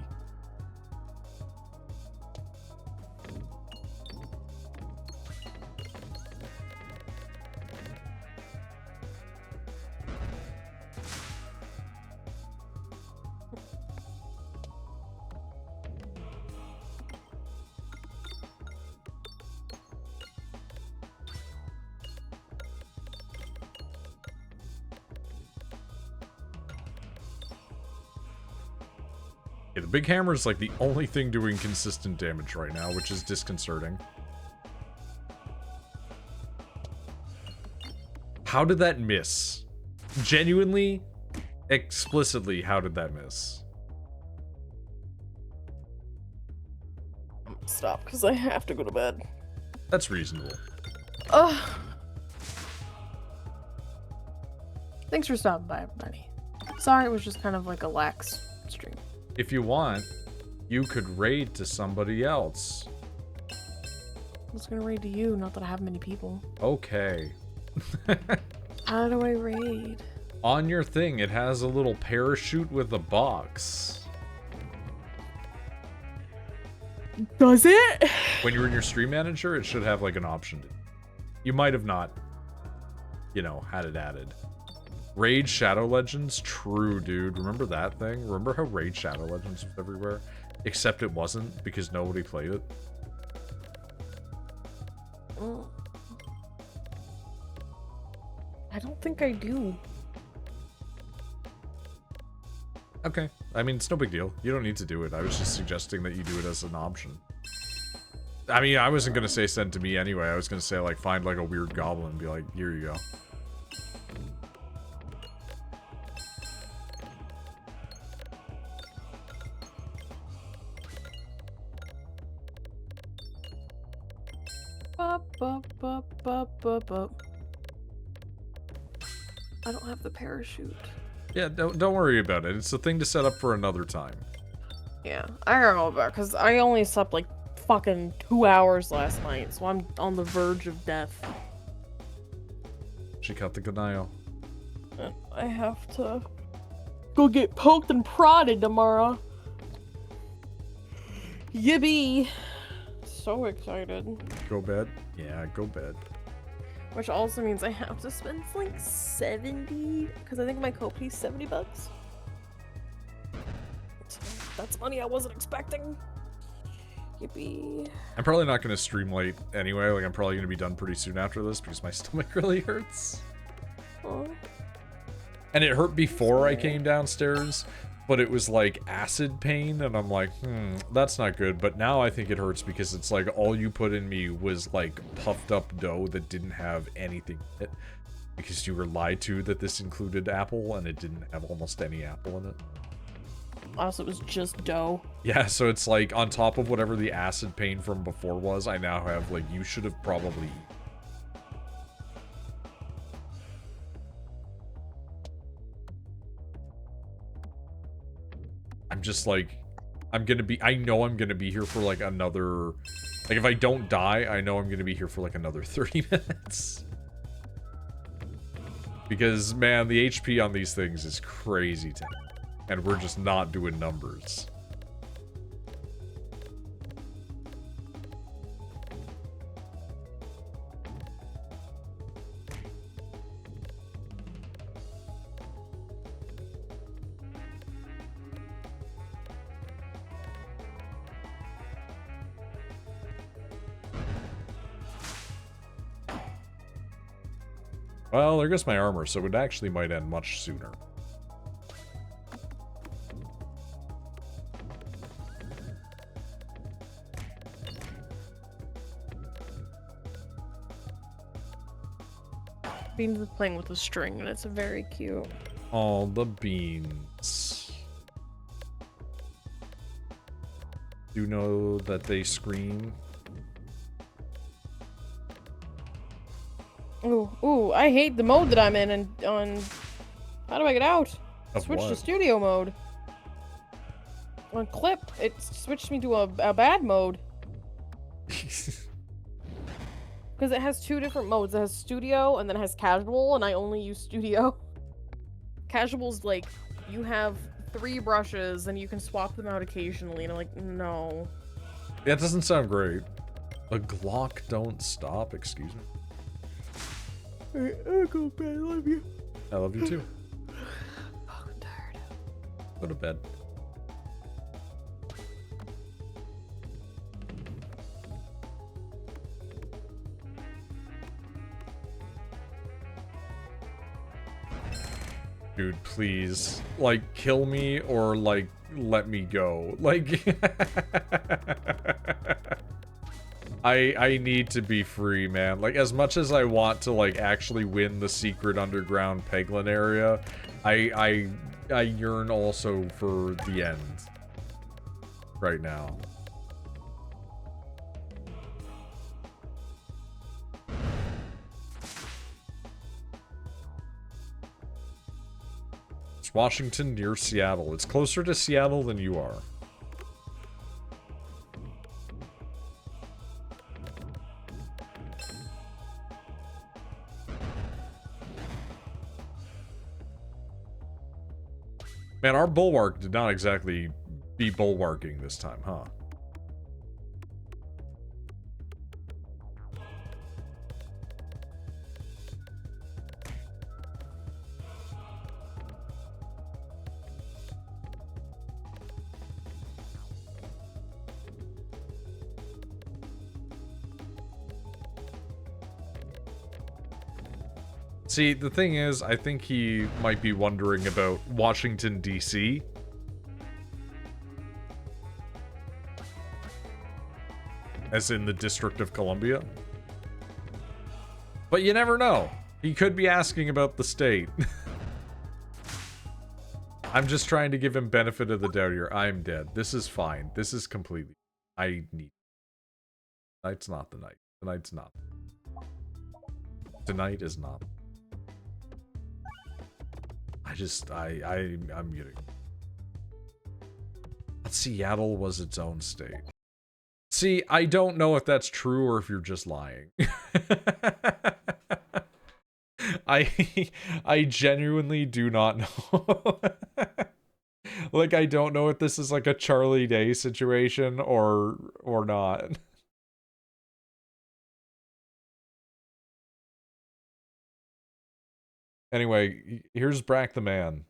Yeah, the big hammer is like the only thing doing consistent damage right now, which is disconcerting. How did that miss? Genuinely, explicitly, how did that miss? stop because I have to go to bed. That's reasonable. Ugh. Thanks for stopping by, everybody. Sorry, it was just kind of like a lax stream. If you want, you could raid to somebody else. I was gonna raid to you, not that I have many people. Okay. How do I raid? On your thing, it has a little parachute with a box. Does it? When you're in your stream manager, it should have like an option. You might have not, you know, had it added. Raid Shadow Legends? True, dude. Remember that thing? Remember how Raid Shadow Legends was everywhere? Except it wasn't, because nobody played it. I don't think I do. Okay. I mean, it's no big deal. You don't need to do it. I was just suggesting that you do it as an option. I mean, I wasn't gonna say send to me anyway. I was gonna say, like, find, like, a weird goblin and be like, here you go. I don't have the parachute. Yeah, don't worry about it. It's a thing to set up for another time. Yeah, I gotta go back because I only slept like fucking 2 hours last night, so I'm on the verge of death. She cut the Ganayo. I have to go get poked and prodded tomorrow. Yippee! So excited. Go bed? Yeah, go bed. Which also means I have to spend like 70, because I think my copay's $70. So that's money I wasn't expecting. Yippee. I'm probably not going to stream late anyway. Like, I'm probably going to be done pretty soon after this because my stomach really hurts. Oh. And it hurt before I came downstairs, but it was like acid pain, and I'm like, that's not good. But now I think it hurts because it's like all you put in me was like puffed up dough that didn't have anything in it. Because you were lied to that this included apple, and it didn't have almost any apple in it. Also, it was just dough. Yeah, so it's like on top of whatever the acid pain from before was, I now have like, you should have probably... I'm just like, I know I'm gonna be here for like another, like if I don't die, I know I'm gonna be here for like another 30 minutes. Because, man, the HP on these things is crazy to me. And we're just not doing numbers. Well, there goes my armor, so it actually might end much sooner. Beans is playing with a string, and it's very cute. All the beans. You know that they scream. Ooh, I hate the mode that I'm in, and on... How do I get out? Switch to studio mode. On clip, it switched me to a bad mode. Because it has two different modes. It has studio, and then it has casual, and I only use studio. Casual's like, you have 3 brushes, and you can swap them out occasionally, and I'm like, no. Yeah, it doesn't sound great. A Glock don't stop, excuse me. Alright, I'll go to bed. I love you. I love you too. I'm tired. Go to bed. Dude, please. Like, kill me or, like, let me go. Like... I need to be free, man. Like, as much as I want to, like, actually win the secret underground Peglin area, I yearn also for the end. Right now. Washington near Seattle. It's closer to Seattle than you are. Man, our Bulwark did not exactly be bulwarking this time, huh? See, the thing is, I think he might be wondering about Washington, D.C. As in the District of Columbia. But you never know. He could be asking about the state. I'm just trying to give him benefit of the doubt here. I'm dead. This is fine. This is completely... I need... Tonight's not the night. Tonight's not. Tonight is not. I'm muting. Seattle was its own state. See, I don't know if that's true or if you're just lying. I genuinely do not know. Like, I don't know if this is like a Charlie Day situation or not. Anyway, here's Brack the Man.